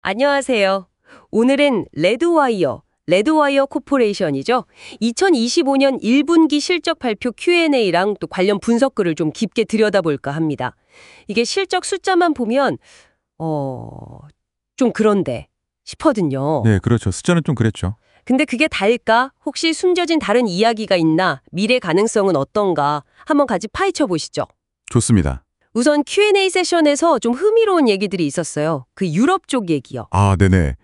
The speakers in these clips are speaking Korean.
안녕하세요. 오늘은 레드와이어 코퍼레이션이죠. 2025년 1분기 실적 발표 Q&A랑 또 관련 분석글을 좀 깊게 들여다볼까 합니다. 이게 실적 숫자만 보면 좀 그런데 싶거든요. 네, 그렇죠. 숫자는 좀 그랬죠. 근데 그게 다일까? 혹시 숨겨진 다른 이야기가 있나? 미래 가능성은 어떤가? 한번 같이 파헤쳐 보시죠. 좋습니다. 우선 Q&A 세션에서 좀 흥미로운 얘기들이 있었어요. 그 유럽 쪽 얘기요. 아, 네네.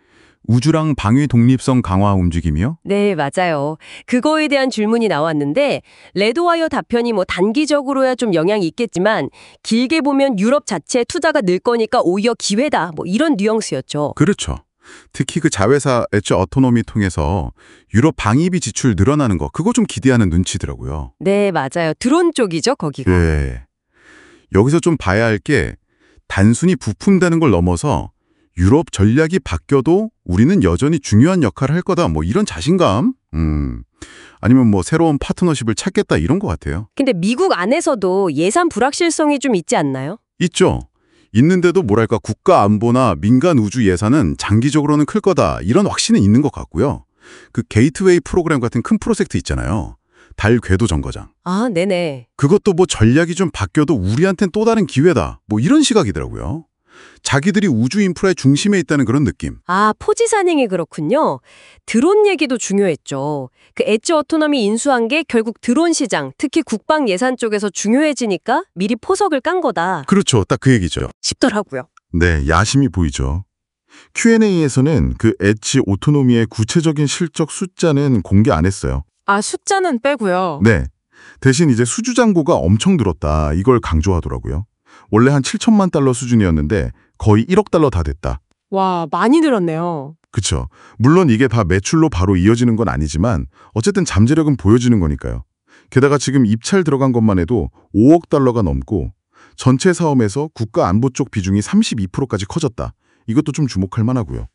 우주랑 방위 독립성 강화 움직임이요? 네, 맞아요. 그거에 대한 질문이 나왔는데 레드와이어 답변이 단기적으로야 좀 영향이 있겠지만 길게 보면 유럽 자체에 투자가 늘 거니까 오히려 기회다. 이런 뉘앙스였죠. 그렇죠. 특히 그 자회사 엣지 어토노미 통해서 유럽 방위비 지출 늘어나는 거, 그거 좀 기대하는 눈치더라고요. 네, 맞아요. 드론 쪽이죠, 거기가. 네. 여기서 좀 봐야 할 게 단순히 부품되는 걸 넘어서 유럽 전략이 바뀌어도 우리는 여전히 중요한 역할을 할 거다. 이런 자신감? 아니면 새로운 파트너십을 찾겠다 이런 것 같아요. 근데 미국 안에서도 예산 불확실성이 좀 있지 않나요? 있죠. 있는데도 뭐랄까 국가 안보나 민간 우주 예산은 장기적으로는 클 거다 이런 확신은 있는 것 같고요. 그 게이트웨이 프로그램 같은 큰 프로젝트 있잖아요. 달 궤도 정거장. 아, 네네. 그것도 전략이 좀 바뀌어도 우리한텐 또 다른 기회다. 이런 시각이더라고요. 자기들이 우주 인프라의 중심에 있다는 그런 느낌. 아, 포지셔닝이 그렇군요. 드론 얘기도 중요했죠. 그 엣지 오토노미 인수한 게 결국 드론 시장, 특히 국방 예산 쪽에서 중요해지니까 미리 포석을 깐 거다 그렇죠. 딱 그 얘기죠. 싶더라고요. 네, 야심이 보이죠. Q&A에서는 그 엣지 오토노미의 구체적인 실적 숫자는 공개 안 했어요. 아, 숫자는 빼고요. 네. 대신 이제 수주 잔고가 엄청 늘었다. 이걸 강조하더라고요. 원래 한 7천만 달러 수준이었는데 거의 1억 달러 다 됐다. 와, 많이 늘었네요. 그쵸. 물론 이게 다 매출로 바로 이어지는 건 아니지만 어쨌든 잠재력은 보여지는 거니까요. 게다가 지금 입찰 들어간 것만 해도 5억 달러가 넘고 전체 사업에서 국가 안보 쪽 비중이 32%까지 커졌다. 이것도 좀 주목할 만하고요.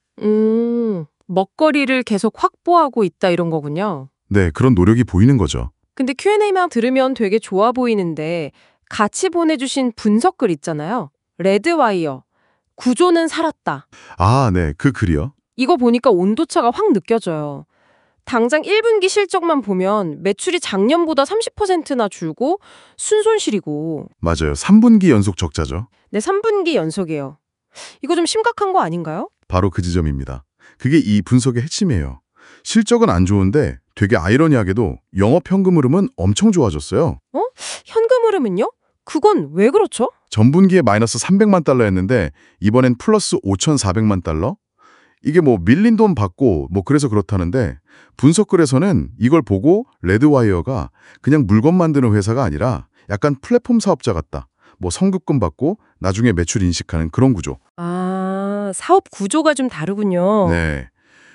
먹거리를 계속 확보하고 있다 이런 거군요. 네, 그런 노력이 보이는 거죠. 근데 Q&A만 들으면 되게 좋아 보이는데 같이 보내주신 분석글 있잖아요. 레드와이어, 구조는 살았다. 아, 네, 그 글이요? 이거 보니까 온도차가 확 느껴져요. 당장 1분기 실적만 보면 매출이 작년보다 30%나 줄고 순손실이고. 맞아요. 3분기 연속 적자죠. 네, 3분기 연속이에요. 이거 좀 심각한 거 아닌가요? 바로 그 지점입니다. 그게 이 분석의 핵심이에요. 실적은 안 좋은데 되게 아이러니하게도 영업현금 흐름은 엄청 좋아졌어요. 현금 흐름은요? 그건 왜 그렇죠? 전분기에 마이너스 300만 달러였는데 이번엔 플러스 5,400만 달러? 이게 밀린 돈 받고 그래서 그렇다는데 분석글에서는 이걸 보고 레드와이어가 그냥 물건 만드는 회사가 아니라 약간 플랫폼 사업자 같다. 성급금 받고 나중에 매출 인식하는 그런 구조. 아, 사업 구조가 좀 다르군요. 네.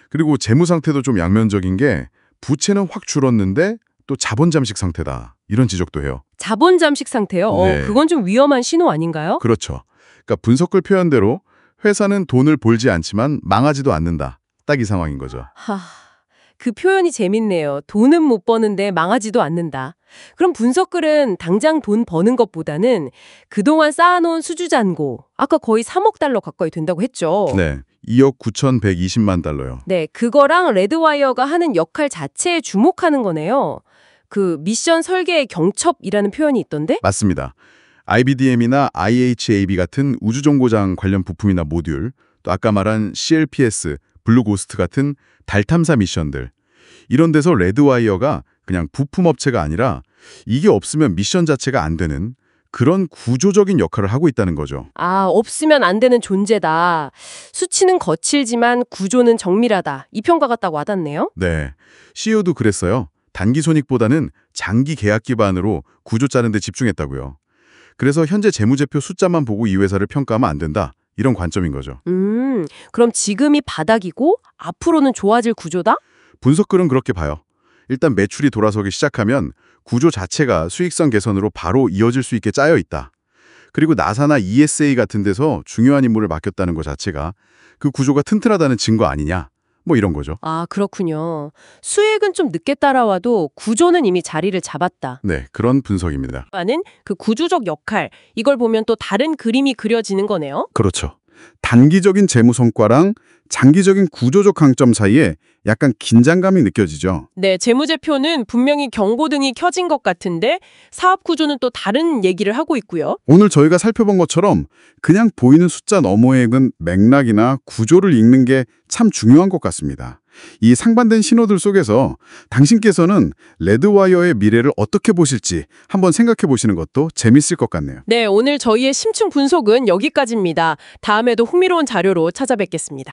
그리고 재무 상태도 좀 양면적인 게 부채는 확 줄었는데 또 자본 잠식 상태다. 이런 지적도 해요. 자본 잠식 상태요? 네. 그건 좀 위험한 신호 아닌가요? 그렇죠. 그러니까 분석글 표현대로 회사는 돈을 벌지 않지만 망하지도 않는다. 딱 이 상황인 거죠. 그 표현이 재밌네요. 돈은 못 버는데 망하지도 않는다. 그럼 분석글은 당장 돈 버는 것보다는 그동안 쌓아놓은 수주 잔고, 아까 거의 3억 달러 가까이 된다고 했죠. 네. 2억 9,120만 달러요. 네, 그거랑 레드와이어가 하는 역할 자체에 주목하는 거네요. 그 미션 설계의 경첩이라는 표현이 있던데? 맞습니다. IBDM이나 IHAB 같은 우주정거장 관련 부품이나 모듈, 또 아까 말한 CLPS, 블루고스트 같은 달 탐사 미션들. 이런 데서 레드와이어가 그냥 부품업체가 아니라 이게 없으면 미션 자체가 안 되는 그런 구조적인 역할을 하고 있다는 거죠. 아, 없으면 안 되는 존재다. 수치는 거칠지만 구조는 정밀하다. 이 평가가 딱 와닿네요. 네. CEO도 그랬어요. 단기 손익보다는 장기 계약 기반으로 구조 짜는 데 집중했다고요. 그래서 현재 재무제표 숫자만 보고 이 회사를 평가하면 안 된다. 이런 관점인 거죠. 그럼 지금이 바닥이고 앞으로는 좋아질 구조다? 분석글은 그렇게 봐요. 일단 매출이 돌아서기 시작하면 구조 자체가 수익성 개선으로 바로 이어질 수 있게 짜여 있다. 그리고 나사나 ESA 같은 데서 중요한 임무를 맡겼다는 것 자체가 그 구조가 튼튼하다는 증거 아니냐. 이런 거죠. 아, 그렇군요. 수익은 좀 늦게 따라와도 구조는 이미 자리를 잡았다. 네, 그런 분석입니다. 라는 그 구조적 역할, 이걸 보면 또 다른 그림이 그려지는 거네요. 그렇죠. 단기적인 재무 성과랑 장기적인 구조적 강점 사이에 약간 긴장감이 느껴지죠. 네, 재무제표는 분명히 경고등이 켜진 것 같은데 사업 구조는 또 다른 얘기를 하고 있고요. 오늘 저희가 살펴본 것처럼 그냥 보이는 숫자 너머에 은 맥락이나 구조를 읽는 게 참 중요한 것 같습니다. 이 상반된 신호들 속에서 당신께서는 레드와이어의 미래를 어떻게 보실지 한번 생각해 보시는 것도 재밌을 것 같네요. 네, 오늘 저희의 심층 분석은 여기까지입니다. 다음에도 흥미로운 자료로 찾아뵙겠습니다.